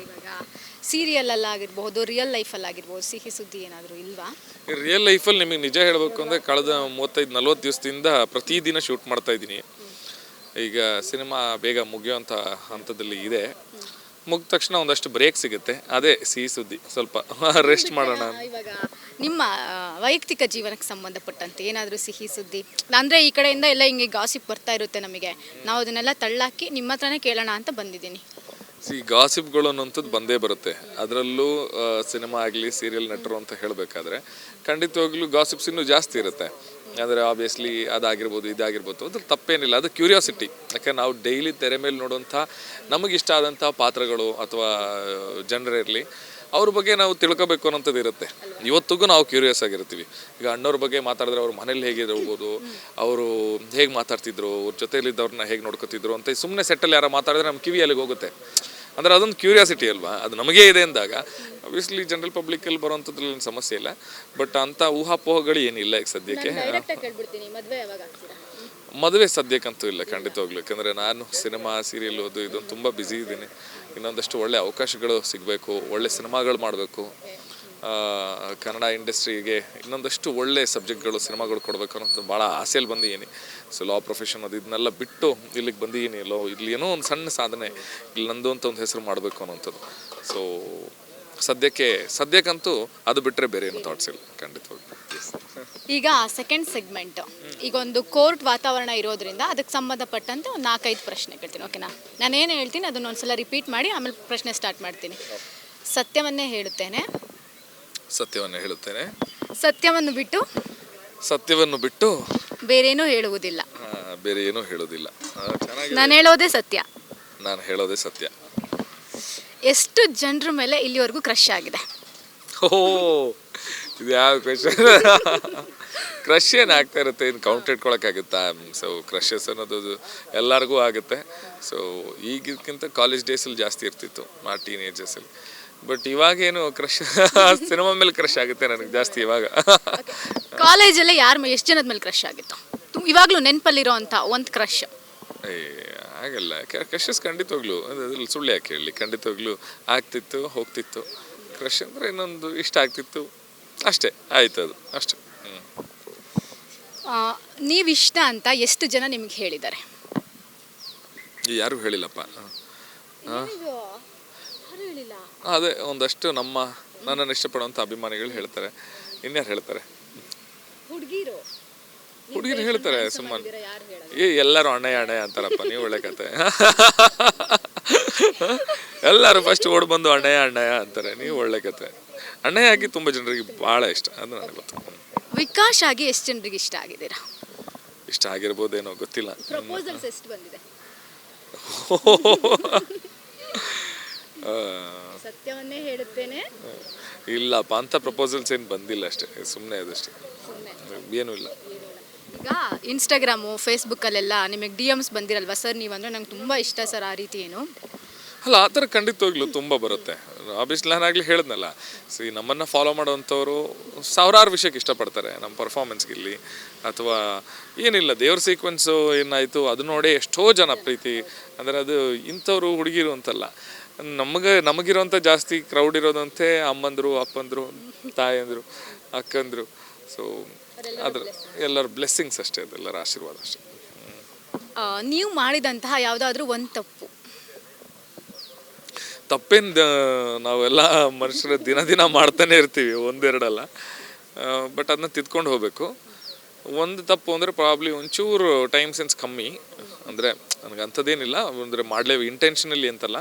ಸೀರಿಯಲಲ್ಲಾಗಿರ್ಬೋದು, ರಿಯಲ್ ಲೈಫಲ್ಲಾಗಿರ್ಬೋದು, ಸಿಹಿ ಸುದ್ದಿ ಏನಾದರೂ ಇಲ್ವಾ? ರಿಯಲ್ ಲೈಫಲ್ಲಿ ನಿಮಗೆ ನಿಜ ಹೇಳಬೇಕು ಅಂದರೆ ಕಳೆದ 35-40 ದಿವಸದಿಂದ ಪ್ರತಿದಿನ ಶೂಟ್ ಮಾಡ್ತಾ ಇದ್ದೀನಿ. ಈಗ ಸಿನಿಮಾ ಬೇಗ ಮುಗಿಯೋಂಥ ಹಂತದಲ್ಲಿ ಇದೆ. ಮುಗಿದ ತಕ್ಷಣ ಒಂದಷ್ಟು ಬ್ರೇಕ್ ಸಿಗುತ್ತೆ, ಅದೇ ಸಿಹಿ ಸುದ್ದಿ. ಸ್ವಲ್ಪ ರೆಸ್ಟ್ ಮಾಡೋಣ. ಇವಾಗ ನಿಮ್ಮ ವೈಯಕ್ತಿಕ ಜೀವನಕ್ಕೆ ಸಂಬಂಧಪಟ್ಟಂತೆ ಏನಾದರೂ ಸಿಹಿ ಸುದ್ದಿ ಅಂದರೆ ಈ ಕಡೆಯಿಂದ ಎಲ್ಲ ಹಿಂಗೆ ಗಾಸಿಪ್ ಬರ್ತಾ ಇರುತ್ತೆ ನಮಗೆ, ನಾವು ಅದನ್ನೆಲ್ಲ ತಳ್ಳಾಕಿ ನಿಮ್ಮ ಹತ್ರನೇ ಕೇಳೋಣ ಅಂತ ಬಂದಿದ್ದೀನಿ. ಗಾಸಿಪ್ಗಳು ಅನ್ನೋಂಥದ್ದು ಬಂದೇ ಬರುತ್ತೆ. ಅದರಲ್ಲೂ ಸಿನಿಮಾ ಆಗಲಿ ಸೀರಿಯಲ್ ನಟರು ಅಂತ ಹೇಳಬೇಕಾದ್ರೆ ಖಂಡಿತವಾಗ್ಲೂ ಗಾಸಿಪ್ಸ್ ಇನ್ನೂ ಜಾಸ್ತಿ ಇರುತ್ತೆ. ಅಂದರೆ ಆಬ್ವಿಯಸ್ಲಿ ಅದಾಗಿರ್ಬೋದು ಇದಾಗಿರ್ಬೋದು ಅದ್ರ ತಪ್ಪೇನಿಲ್ಲ, ಅದು ಕ್ಯೂರಿಯಾಸಿಟಿ. ಯಾಕೆ ನಾವು ಡೈಲಿ ತೆರೆ ಮೇಲೆ ನೋಡುವಂಥ ನಮಗಿಷ್ಟ ಆದಂಥ ಪಾತ್ರಗಳು ಅಥವಾ ಜನರಿರಲಿ ಅವ್ರ ಬಗ್ಗೆ ನಾವು ತಿಳ್ಕೊಬೇಕು ಅನ್ನೋಂಥದ್ದು ಇರುತ್ತೆ. ಇವತ್ತಿಗೂ ನಾವು ಕ್ಯೂರಿಯಸ್ ಆಗಿರ್ತೀವಿ. ಈಗ ಅಣ್ಣವ್ರ ಬಗ್ಗೆ ಮಾತಾಡಿದ್ರೆ ಅವ್ರ ಮನೇಲಿ ಹೇಗಿರ್ಬೋದು, ಅವರು ಹೇಗೆ ಮಾತಾಡ್ತಿದ್ರು, ಅವ್ರ ಜೊತೆಯಲ್ಲಿದ್ದವ್ರನ್ನ ಹೇಗೆ ನೋಡ್ಕೊತಿದ್ರು ಅಂತ ಸುಮ್ಮನೆ ಸೆಟ್ಟಲ್ಲಿ ಯಾರು ಮಾತಾಡಿದ್ರೆ ನಮ್ಮ ಕಿವಿ ಅಲ್ಲಿಗೆ ಹೋಗುತ್ತೆ. ಅಂದರೆ ಅದೊಂದು ಕ್ಯೂರಿಯಾಸಿಟಿ ಅಲ್ವಾ, ಅದು ನಮಗೇ ಇದೆ ಅಂದಾಗ ಆಬ್ವಿಯಸ್ಲಿ ಜನರಲ್ ಪಬ್ಲಿಕಲ್ಲಿ ಬರೋವಂಥದ್ರಲ್ಲಿ ಸಮಸ್ಯೆ ಇಲ್ಲ. ಬಟ್ ಅಂಥ ಊಹಾಪೋಹಗಳು ಏನಿಲ್ಲ ಈಗ ಸದ್ಯಕ್ಕೆ. ಮದುವೆ ಸದ್ಯಕ್ಕಂತೂ ಇಲ್ಲ ಖಂಡಿತವಾಗ್ಲು. ಯಾಕಂದರೆ ನಾನು ಸಿನಿಮಾ ಸೀರಿಯಲ್ ಅದು ಇದು ತುಂಬ ಬ್ಯುಸಿ ಇದ್ದೀನಿ. ಇನ್ನೊಂದಷ್ಟು ಒಳ್ಳೆ ಅವಕಾಶಗಳು ಸಿಗಬೇಕು, ಒಳ್ಳೆ ಸಿನಿಮಾಗಳು ಮಾಡಬೇಕು, ಕನ್ನಡ ಇಂಡಸ್ಟ್ರಿಗೆ ಇನ್ನೊಂದಷ್ಟು ಒಳ್ಳೆ ಸಬ್ಜೆಕ್ಟ್ಗಳು ಸಿನಿಮಾಗಳು ಕೊಡಬೇಕು ಅನ್ನೋದು ಭಾಳ ಆಸೆಯಲ್ಲಿ ಬಂದಿದ್ದೀನಿ. ಸೊ ಲಾ ಪ್ರೊಫೆಷನ್ ಅದು ಇದನ್ನೆಲ್ಲ ಬಿಟ್ಟು ಇಲ್ಲಿಗೆ ಬಂದಿದ್ದೀನಿ. ಇಲ್ಲಿ ಏನೋ ಒಂದು ಸಣ್ಣ ಸಾಧನೆ, ಇಲ್ಲಿ ನಂದು ಅಂತ ಒಂದು ಹೆಸರು ಮಾಡಬೇಕು ಅನ್ನೋಂಥದ್ದು. ಸೊ ಸದ್ಯಕ್ಕಂತೂ ಅದು ಬಿಟ್ಟರೆ ಬೇರೆ ಏನೂ ಥಾಟ್ಸ್ ಇಲ್ಲ ಖಂಡಿತವಾಗಿ. ಈಗ ಸೆಕೆಂಡ್ ಸೆಗ್ಮೆಂಟ್, ಈಗ ಒಂದು ಕೋರ್ಟ್ ವಾತಾವರಣ ಇರೋದ್ರಿಂದ ಅದಕ್ಕೆ ಸಂಬಂಧಪಟ್ಟಂತೆ ಒಂದು 4-5 ಪ್ರಶ್ನೆ ಕೇಳ್ತೀನಿ. ಓಕೆನಾ? ನಾನೇನು ಹೇಳ್ತೀನಿ ಅದನ್ನ ಒಂದ್ಸಲ ರಿಪೀಟ್ ಮಾಡಿ ಆಮೇಲೆ ಪ್ರಶ್ನೆ ಸ್ಟಾರ್ಟ್ ಮಾಡ್ತೀನಿ. ಸತ್ಯವನ್ನೇ ಹೇಳುತ್ತೇನೆ. ಸತ್ಯವನ್ನು ಬಿಟ್ಟು ಬೇರೇನೂ ಹೇಳುವುದಿಲ್ಲ. ಬೇರೆ ಏನೂ ಹೇಳೋದಿಲ್ಲ. ನಾನು ಹೇಳೋದೇ ಸತ್ಯ. ಎಷ್ಟು ಜನರ ಮೇಲೆ ಇಲ್ಲಿವರೆಗೂ ಕ್ರಶ್ ಆಗಿದೆ? ಇದು ಯಾವ ಕ್ವೆಶನ್? ಕ್ರಶ್ ಏನು ಆಗ್ತಾ ಇರುತ್ತೆ, ಇನ್ನು ಕೌಂಟ್ ಇಟ್ಕೊಳಕ್ಕಾಗುತ್ತಾ? ಸೊ ಕ್ರಶಸ್ ಅನ್ನೋದು ಎಲ್ಲರಿಗೂ ಆಗುತ್ತೆ. ಸೊ ಈಗಿಂತ ಕಾಲೇಜ್ ಡೇಸಲ್ಲಿ ಜಾಸ್ತಿ ಇರ್ತಿತ್ತು, ಆ ಟೀನೇಜರ್ಸಲ್ಲಿ. ಬಟ್ ಇವಾಗೇನು ಕ್ರಶ್ ಸಿನಿಮಾ ಮೇಲೆ ಕ್ರಶ್ ಆಗುತ್ತೆ ನನಗೆ ಜಾಸ್ತಿ ಇವಾಗ. ಕಾಲೇಜಲ್ಲೇ ಎಷ್ಟು ಜನದ ಮೇಲೆ ಕ್ರಶ್ ಆಗಿತ್ತು ಇವಾಗಲೂ ನೆನಪಲ್ಲಿರೋ ಅಂತ ಒಂದು ಕ್ರಶ್? ಆಗಲ್ಲ, ಕ್ರಶಸ್ ಖಂಡಿತವಾಗ್ಲು ಅದ್ರಲ್ಲಿ ಸುಳ್ಳು ಯಾಕೆ ಹೇಳಿ, ಖಂಡಿತವಾಗ್ಲೂ ಆಗ್ತಿತ್ತು, ಹೋಗ್ತಿತ್ತು. ಕ್ರಶ್ ಅಂದರೆ ಇನ್ನೊಂದು ಇಷ್ಟ ಆಗ್ತಿತ್ತು ಅಷ್ಟೇ, ಆಯ್ತು, ಅದು ಅಷ್ಟೇ. ನೀವಿಷ್ಟ ಅಂತ ಎಷ್ಟು ಜನ ನಿಮ್ಗೆ ಹೇಳಿದ್ದಾರೆ? ಯಾರು ಹೇಳಿಲ್ಲಪ್ಪ. ಅದೇ ಒಂದಷ್ಟು ನನ್ನನ್ನು ಇಷ್ಟಪಡುವಂಥ ಅಭಿಮಾನಿಗಳು ಹೇಳ್ತಾರೆ. ಇನ್ಯಾರು ಹೇಳ್ತಾರೆ? ಹುಡುಗಿರು ಹೇಳ್ತಾರೆ ಸುಮ್ಮನೆ. ಎಲ್ಲರೂ ಅಣ್ಣಯ್ಯ ಅಂತಾರಪ್ಪ, ನೀವು ಒಳ್ಳೆ ಕತೆ. ಎಲ್ಲರೂ ಫಸ್ಟ್ ಓಡ್ ಬಂದು ಅಣ್ಣಯ್ಯ ಅಂತಾರೆ, ನೀವು ಒಳ್ಳೆ ಕತೆ. ಅಣ್ಣಯ್ಯ ಆಗಿ ತುಂಬ ಜನರಿಗೆ ಭಾಳ ಇಷ್ಟ, ಅದು ನನಗೆ ಗೊತ್ತು. ವಿಕಾಸ್ ಆಗಿ ಎಷ್ಟು ಜನರಿಗೆ ಇಷ್ಟ ಆಗಿದ್ದೀರಾ? ಇಷ್ಟ ಆಗಿರ್ಬೋದೇನೋ ಗೊತ್ತಿಲ್ಲ. ಪ್ರಪೋಸಲ್ಸ್ ಎಷ್ಟು ಬಂದಿದೆ? ಸತ್ಯವನ್ನೇ ಹೇಳುತ್ತೇನೆ. ಇಲ್ಲಪ್ಪ, ಅಂಥ ಪ್ರಪೋಸಲ್ಸ್ ಏನು ಬಂದಿಲ್ಲ, ಅಷ್ಟೇ, ಸುಮ್ಮನೆ ಅದಷ್ಟೇ, ಏನೂ ಇಲ್ಲ. ಈಗ ಇನ್ಸ್ಟಾಗ್ರಾಮು ಫೇಸ್ಬುಕ್ಕಲ್ಲೆಲ್ಲ ನಿಮಗೆ DMs ಬಂದಿರಲ್ವಾ ಸರ್, ನೀವಂದರೆ ನಂಗೆ ತುಂಬ ಇಷ್ಟ ಸರ್, ಆ ರೀತಿ ಏನು? ಅಲ್ಲ, ಆ ಥರ ಖಂಡಿತವಾಗ್ಲೂ ತುಂಬ ಬರುತ್ತೆ. ಆಬ್ವಿಯಸ್ಲಿ ನಾನಾಗಲಿ ಹೇಳಿದ್ನಲ್ಲ, ನಮ್ಮನ್ನು ಫಾಲೋ ಮಾಡೋವಂಥವ್ರು ಸಾವಿರಾರು ವಿಷಯಕ್ಕೆ ಇಷ್ಟಪಡ್ತಾರೆ, ನಮ್ಮ ಪರ್ಫಾರ್ಮೆನ್ಸ್ಗಿರಲಿ ಅಥವಾ ಏನಿಲ್ಲ ದೇವ್ರ ಸೀಕ್ವೆನ್ಸು ಏನಾಯಿತು ಅದು ನೋಡಿ ಎಷ್ಟೋ ಜನ ಪ್ರೀತಿ. ಅಂದರೆ ಅದು ಇಂಥವ್ರು ಹುಡುಗಿರು ಅಂತಲ್ಲ, ನಮಗಿರೋಂಥ ಜಾಸ್ತಿ ಕ್ರೌಡ್ ಇರೋದಂತೆ ಅಮ್ಮಂದರು, ಅಪ್ಪಂದರು, ತಾಯಂದರು, ಅಕ್ಕಂದರು. ಸೊ ಅದ್ರ ಎಲ್ಲರ ಬ್ಲೆಸ್ಸಿಂಗ್ಸ್ ಅಷ್ಟೇ, ಅದೆಲ್ಲರ ಆಶೀರ್ವಾದ ಅಷ್ಟೇ. ನೀವು ಮಾಡಿದಂತಹ ಯಾವುದಾದ್ರೂ ಒಂದು ತಪ್ಪೇನು ನಾವೆಲ್ಲ ಮನುಷ್ಯರ ದಿನ ಮಾಡ್ತಾನೆ ಇರ್ತೀವಿ, ಒಂದೆರಡಲ್ಲ. ಬಟ್ ಅದನ್ನ ತಿದ್ಕೊಂಡು ಹೋಗಬೇಕು. ಒಂದು ತಪ್ಪು ಅಂದರೆ ಪ್ರಾಬ್ಲಿ ಒಂಚೂರು ಟೈಮ್ ಸೆನ್ಸ್ ಕಮ್ಮಿ. ಅಂದರೆ ನನಗೆ ಅಂಥದ್ದೇನಿಲ್ಲ, ಅಂದರೆ ಮಾಡಲೇ ಇಂಟೆನ್ಷನಲ್ಲಿ ಅಂತಲ್ಲ,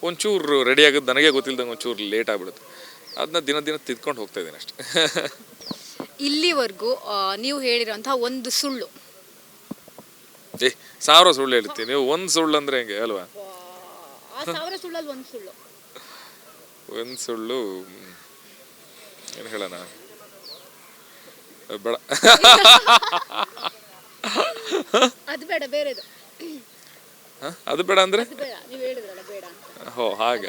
ಒಂಚೂರು ರೆಡಿ ಆಗೋದು ನನಗೆ ಗೊತ್ತಿಲ್ದಂಗೆ ಒಂಚೂರು ಲೇಟ್ ಆಗಿಬಿಡುತ್ತೆ. ಅದನ್ನ ದಿನ ತಿದ್ಕೊಂಡು ಹೋಗ್ತಾ ಇದ್ದೀನಿ ಅಷ್ಟೇ. ಇಲ್ಲಿವರೆಗೂ ನೀವು ಹೇಳಿರೋಂಥ ಒಂದು ಸುಳ್ಳು? 1000 ಸುಳ್ಳು ಹೇಳ್ತೀನಿ, ನೀವು ಒಂದು ಸುಳ್ಳು ಅಂದರೆ ಹೆಂಗೆ ಅಲ್ವಾ? 1000 ಸುಳ್ಳಲ್ಲಿ ಒಂದು ಸುಳ್ಳು ಏನು ಹೇಳೋಣ, ಬೇಡ. ಅದು ಬೇಡ, ಬೇರೆದು. ಅದು ಬೇಡ ಅಂದರೆ ಹಾಗ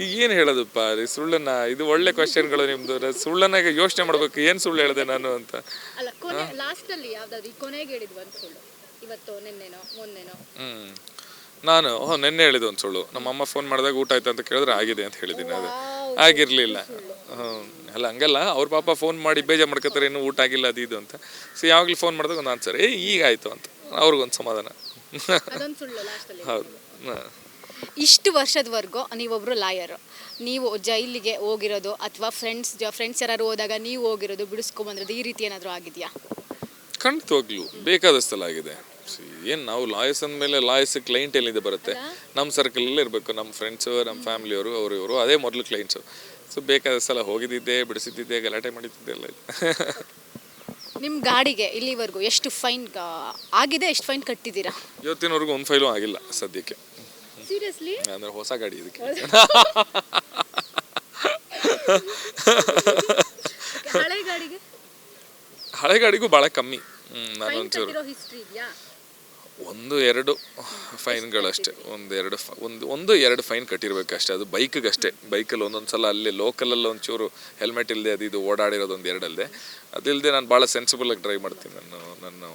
ಈಗ ಏನು ಹೇಳೋದಪ್ಪ ಸುಳ್ಳನ್ನ? ಇದು ಒಳ್ಳೆ ಕ್ವಶನ್ಗಳು ನಿಮ್ದು. ಸುಳ್ಳನ್ನ ಯೋಚನೆ ಮಾಡ್ಬೇಕು, ಏನು ಸುಳ್ಳು ಹೇಳಿದೆ ನಾನು ಅಂತ. ನಾನು ನೆನ್ನೆ ಹೇಳಿದ ಒಂದು ಸುಳ್ಳು. ನಮ್ಮಮ್ಮ ಫೋನ್ ಮಾಡಿದಾಗ ಊಟ ಆಯ್ತು ಅಂತ ಕೇಳಿದ್ರೆ ಆಗಿದೆ ಅಂತ ಹೇಳಿದ್ದೀನಿ, ಅದು ಆಗಿರಲಿಲ್ಲ. ಅಲ್ಲ ಹಂಗಲ್ಲ, ಅವ್ರ ಪಾಪ ಫೋನ್ ಮಾಡಿ ಬೇಜಾರು ಮಾಡ್ಕೋತಾರೆ, ಇನ್ನೂ ಊಟ ಆಗಿಲ್ಲ ಅದು ಇದು ಅಂತ. ಸೊ ಯಾವಾಗಲೂ ಫೋನ್ ಮಾಡಿದಾಗ ಒಂದು ಆನ್ಸರ್, ಈಗ ಆಯಿತು ಅಂತ, ಅವ್ರಿಗೊಂದು ಸಮಾಧಾನ. ಹೌದು. ಇಷ್ಟು ವರ್ಷದವರೆಗೂ ನೀವೊಬ್ಬರು ಲಾಯರು, ನೀವು ಜೈಲಿಗೆ ಹೋಗಿರೋದು ಅಥವಾ ಫ್ರೆಂಡ್ಸ್ ಯಾರು ಹೋದಾಗ ನೀವು ಹೋಗಿರೋದು, ಬಿಡಿಸ್ಕೊಂಬಂದಿರೋದು, ಈ ರೀತಿ ಏನಾದರೂ ಆಗಿದೆಯಾ? ಖಂಡಿತವಾಗ್ಲೂ ಬೇಕಾದಷ್ಟೆಲ್ಲ ಆಗಿದೆ. ಏನು ನಾವು ಲಾಯರ್ಸ್ ಅಂದಮೇಲೆ ಲಾಯರ್ಸ್ ಕ್ಲೈಂಟ್ ಎಲ್ಲಿದೆ ಬರುತ್ತೆ, ನಮ್ಮ ಸರ್ಕಲಲ್ಲೇ ಇರಬೇಕು. ನಮ್ಮ ಫ್ರೆಂಡ್ಸು, ನಮ್ಮ ಫ್ಯಾಮಿಲಿಯವರು, ಇವರು ಅದೇ ಮೊದಲು ಕ್ಲೈಂಟ್ಸು. ಸೊ ಬೇಕಾದಷ್ಟೆಲ್ಲ ಹೋಗಿದ್ದಿದ್ದೆ, ಬಿಡಿಸಿದ್ದಿದ್ದೆ, ಗಲಾಟೆ ಮಾಡಿದ್ದಿದ್ದೆ ಎಲ್ಲ ಇದೆ. ನಿಮ್ಮ ಗಾಡಿಗೆ ಇಲ್ಲಿವರೆಗೂ ಎಷ್ಟು ಫೈನ್ ಆಗಿದೆ, ಎಷ್ಟು ಫೈನ್ ಕಟ್ಟಿದ್ದೀರಾ? ಇವತ್ತಿನವರೆಗೂ ಒಂದು ಫೈಲು ಆಗಿಲ್ಲ ಸದ್ಯಕ್ಕೆ. ಸೀರಿಯಸ್ಲಿ? ಅಂದರೆ ಹೊಸ ಗಾಡಿ ಇದಕ್ಕೆ. ಹಳೆ ಗಾಡಿಗೆ ಹಳೆ ಗಾಡಿಗೂ ಭಾಳ ಕಮ್ಮಿ. ನಾನು ಒಂಚೂರು ಹಿಸ್ಟ್ರಿ ಇದೆಯಾ? ಒಂದು ಎರಡು ಫೈನ್ಗಳಷ್ಟೇ, ಒಂದು ಎರಡು ಫೈನ್ ಕಟ್ಟಿರ್ಬೇಕಷ್ಟೇ. ಅದು ಬೈಕ್ಗಷ್ಟೇ. ಬೈಕಲ್ಲಿ ಒಂದೊಂದು ಸಲ ಅಲ್ಲಿ ಲೋಕಲಲ್ಲಿ ಒಂಚೂರು ಹೆಲ್ಮೆಟ್ ಇಲ್ಲದೆ ಅದು ಇದು ಓಡಾಡಿರೋದು ಒಂದು ಎರಡಲ್ಲದೆ. ಅದಿಲ್ಲದೆ ನಾನು ಭಾಳ ಸೆನ್ಸಿಬಲಾಗಿ ಡ್ರೈವ್ ಮಾಡ್ತೀನಿ. ನಾನು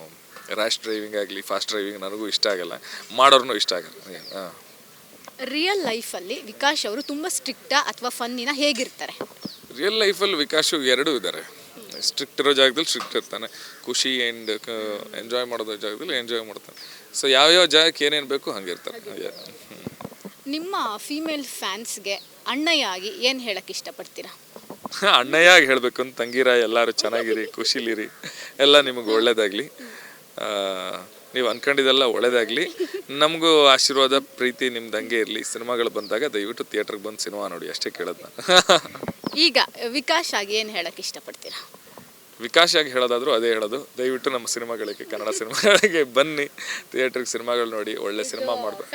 ರ್ಯಾಶ್ ಡ್ರೈವಿಂಗ್ ಆಗಲಿ ಫಾಸ್ಟ್ ಡ್ರೈವಿಂಗ್ ನನಗೂ ಇಷ್ಟ ಆಗಲ್ಲ, ಮಾಡೋರ್ನೂ ಇಷ್ಟ ಆಗಲ್ಲ. ಹಾಂ. ರಿಯಲ್ ಲೈಫಲ್ಲಿ ವಿಕಾಶ್ ಅವರು ತುಂಬ ಸ್ಟ್ರಿಕ್ಟಾ ಅಥವಾ ಫನ್ನಿನ, ಹೇಗಿರ್ತಾರೆ? ರಿಯಲ್ ಲೈಫಲ್ಲಿ ವಿಕಾಶು ಎರಡೂ ಇದ್ದಾರೆ. ಸ್ಟ್ರಿಕ್ಟ್ ಇರೋ ಜಾಗದಲ್ಲಿ ಸ್ಟ್ರಿಕ್ಟ್ ಇರ್ತಾನೆ, ಖುಷಿ ಆ್ಯಂಡ್ ಎಂಜಾಯ್ ಮಾಡೋದ್ರ ಜಾಗದಲ್ಲಿ ಎಂಜಾಯ್ ಮಾಡ್ತಾನೆ. ಸೊ ಯಾವ್ಯಾವ ಜಾಗಕ್ಕೆ ಏನೇನು ಬೇಕು ಹಂಗೆ ಇರ್ತಾರೆ. ನಿಮ್ಮ ಫೀಮೇಲ್ ಫ್ಯಾನ್ಸ್ಗೆ ಅಣ್ಣಯ್ಯ ಆಗಿ ಏನು ಹೇಳಕ್ಕೆ ಇಷ್ಟಪಡ್ತೀರಾ? ಅಣ್ಣಯ್ಯಾಗಿ ಹೇಳಬೇಕು ಅಂತ, ತಂಗಿರ ಎಲ್ಲರೂ ಚೆನ್ನಾಗಿರಿ, ಖುಷಿಲಿರಿ, ಎಲ್ಲ ನಿಮಗೆ ಒಳ್ಳೇದಾಗಲಿ, ನೀವು ಅಂದ್ಕೊಂಡಿದ್ದೆಲ್ಲ ಒಳ್ಳೇದಾಗಲಿ. ನಮಗೂ ಆಶೀರ್ವಾದ ಪ್ರೀತಿ ನಿಮ್ದು ಹಂಗೆ ಇರಲಿ. ಸಿನಿಮಾಗಳು ಬಂದಾಗ ದಯವಿಟ್ಟು ಥಿಯೇಟ್ರಿಗೆ ಬಂದು ಸಿನಿಮಾ ನೋಡಿ, ಅಷ್ಟೇ ಕೇಳೋದು ನಾನು. ಈಗ ವಿಕಾಶ್ ಆಗಿ ಏನು ಹೇಳಕ್ಕೆ ಇಷ್ಟಪಡ್ತೀರಾ? ವಿಕಾಶ್ ಆಗಿ ಹೇಳೋದಾದರೂ ಅದೇ ಹೇಳೋದು, ದಯವಿಟ್ಟು ನಮ್ಮ ಸಿನಿಮಾಗಳಿಗೆ, ಕನ್ನಡ ಸಿನಿಮಾಗಳಿಗೆ ಬನ್ನಿ, ಥಿಯೇಟ್ರಿಗೆ ಸಿನಿಮಾಗಳು ನೋಡಿ, ಒಳ್ಳೆ ಸಿನಿಮಾ ಮಾಡಬೇಕು.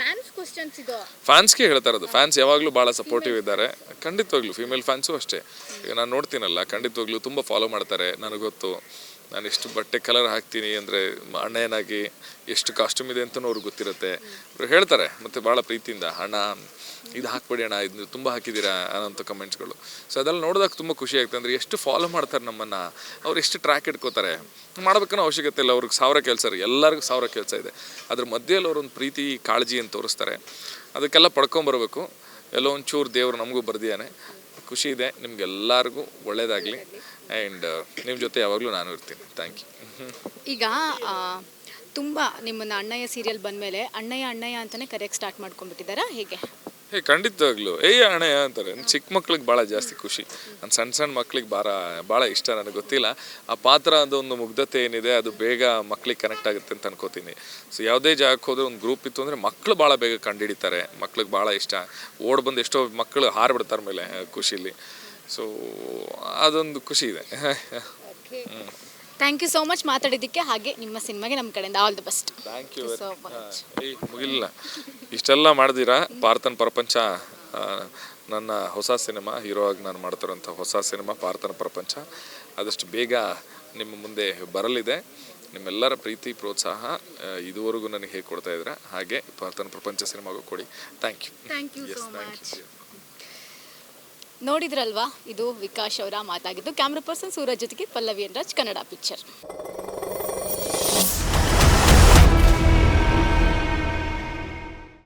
ಫ್ಯಾನ್ಸ್ಗೆ ಹೇಳ್ತಾ ಇರೋದು. ಫ್ಯಾನ್ಸ್ ಯಾವಾಗಲೂ ಭಾಳ ಸಪೋರ್ಟಿವ್ ಇದ್ದಾರೆ, ಖಂಡಿತವಾಗ್ಲೂ. ಫೀಮೇಲ್ ಫ್ಯಾನ್ಸು ಅಷ್ಟೇ. ಈಗ ನಾನು ನೋಡ್ತೀನಲ್ಲ, ಖಂಡಿತವಾಗ್ಲೂ ತುಂಬ ಫಾಲೋ ಮಾಡ್ತಾರೆ. ನನಗೆ ಗೊತ್ತು, ನಾನು ಎಷ್ಟು ಬಟ್ಟೆ ಕಲರ್ ಹಾಕ್ತೀನಿ ಅಂದರೆ ಅಣ್ಣಯ್ಯನಾಗಿ ಎಷ್ಟು ಕಾಸ್ಟ್ಯೂಮ್ ಇದೆ ಅಂತಲೂ ಅವ್ರಿಗೆ ಗೊತ್ತಿರುತ್ತೆ. ಅವ್ರು ಹೇಳ್ತಾರೆ ಮತ್ತು ಭಾಳ ಪ್ರೀತಿಯಿಂದ, ಅಣ್ಣ ಇದು ಹಾಕ್ಬೇಡಿ ಅಣ್ಣ, ಇದು ತುಂಬ ಹಾಕಿದ್ದೀರಾ ಅನ್ನೋಂಥ ಕಮೆಂಟ್ಸ್ಗಳು. ಸೊ ಅದೆಲ್ಲ ನೋಡಿದಾಗ ತುಂಬ ಖುಷಿ ಆಗ್ತದೆ. ಅಂದರೆ ಎಷ್ಟು ಫಾಲೋ ಮಾಡ್ತಾರೆ ನಮ್ಮನ್ನು, ಅವ್ರು ಎಷ್ಟು ಟ್ರ್ಯಾಕ್ ಇಟ್ಕೋತಾರೆ. ಮಾಡಬೇಕನ್ನೋ ಅವಶ್ಯಕತೆ ಇಲ್ಲ, ಅವ್ರಿಗೆ 1000 ಕೆಲಸ ರೀ, ಎಲ್ಲರಿಗೂ 1000 ಕೆಲಸ ಇದೆ. ಅದ್ರ ಮಧ್ಯೆಯಲ್ಲಿ ಅವ್ರೊಂದು ಪ್ರೀತಿ ಕಾಳಜಿ ಅಂತ ತೋರಿಸ್ತಾರೆ. ಅದಕ್ಕೆಲ್ಲ ಪಡ್ಕೊಂಬರ್ಬೇಕು. ಎಲ್ಲೋ ಒಂಚೂರು ದೇವರು ನಮಗೂ ಬರ್ದಿಯಾನೆ. ಖುಷಿ ಇದೆ. ನಿಮ್ಗೆಲ್ಲರಿಗೂ ಒಳ್ಳೇದಾಗಲಿ. ಆ್ಯಂಡ್ ನಿಮ್ಮ ಜೊತೆ ಯಾವಾಗಲೂ ನಾನು ಇರ್ತೀನಿ. Thank you. ಈಗ ತುಂಬ ನಿಮ್ಮನ್ನು ಅಣ್ಣಯ್ಯ ಸೀರಿಯಲ್ ಬಂದಮೇಲೆ ಅಣ್ಣಯ್ಯ ಅಂತಲೇ ಕರೆಯೋಕ್ಕೆ ಸ್ಟಾರ್ಟ್ ಮಾಡ್ಕೊಂಡ್ಬಿಟ್ಟಿದ್ದಾರಾ, ಹೇಗೆ? ಖಂಡಿತವಾಗ್ಲೂ ಅಣ್ಣಯ್ಯ ಅಂತಾರೆ. ಚಿಕ್ಕ ಮಕ್ಳಿಗೆ ಭಾಳ ಜಾಸ್ತಿ ಖುಷಿ. ನನ್ನ ಸಣ್ಣ ಮಕ್ಳಿಗೆ ಭಾಳ ಇಷ್ಟ. ನನಗೆ ಗೊತ್ತಿಲ್ಲ, ಆ ಪಾತ್ರ ಅದೊಂದು ಮುಗ್ಧತೆ ಏನಿದೆ ಅದು ಬೇಗ ಮಕ್ಳಿಗೆ ಕನೆಕ್ಟ್ ಆಗುತ್ತೆ ಅಂತ ಅನ್ಕೋತೀನಿ. ಸೊ ಯಾವುದೇ ಜಾಗಕ್ಕೆ ಹೋದರೆ ಒಂದು ಗ್ರೂಪ್ ಇತ್ತು ಅಂದರೆ ಮಕ್ಕಳು ಭಾಳ ಬೇಗ ಕಂಡುಹಿಡಿತಾರೆ. ಮಕ್ಳಿಗೆ ಭಾಳ ಇಷ್ಟ. ಓಡ್ ಬಂದು ಎಷ್ಟೋ ಮಕ್ಕಳು ಹಾರಿಬಿಡ್ತಾರೆ ಮೇಲೆ ಖುಷಿಲಿ. ಸೊ ಅದೊಂದು ಖುಷಿ ಇದೆ. ಥ್ಯಾಂಕ್ ಯು ಸೋ ಮಚ್ ಮಾತಾಡಿದ್ದಕ್ಕೆ. ಹಾಗೆ ನಿಮ್ಮ ಸಿನಿಮಾಗೆ ನಮ್ಮ ಕಡೆಯಿಂದ all the best. Thank you so much. ಮುಗಿಲ್ಲ, ಇಷ್ಟೆಲ್ಲ ಮಾಡಿದಿರಾ. ಪಾರ್ಥನ ಪ್ರಪಂಚ ನನ್ನ ಹೊಸ ಸಿನಿಮಾ, ಹೀರೋ ಆಗಿ ನಾನು ಮಾಡ್ತಿರೋಂಥ ಹೊಸ ಸಿನಿಮಾ ಪಾರ್ಥನ ಪ್ರಪಂಚ ಆದಷ್ಟು ಬೇಗ ನಿಮ್ಮ ಮುಂದೆ ಬರಲಿದೆ. ನಿಮ್ಮೆಲ್ಲರ ಪ್ರೀತಿ ಪ್ರೋತ್ಸಾಹ ಇದುವರೆಗೂ ನನಗೆ ಹೇಗೆ ಕೊಡ್ತಾ ಇದ್ದೀರಾ ಹಾಗೆ ಪಾರ್ಥನ ಪ್ರಪಂಚ ಸಿನಿಮಾಗೂ ಕೊಡಿ. Thank you so much. ನೋಡಿದ್ರಲ್ವಾ, ಇದು ವಿಕಾಶ್ ಅವರ ಮಾತಾಗಿದ್ದು. ಕ್ಯಾಮ್ರಾ ಪರ್ಸನ್ ಸೂರಜ್ ಜೊತೆಗೆ ಪಲ್ಲವಿ ಎನ್ ರಾಜ್, ಕನ್ನಡ ಪಿಕ್ಚರ್.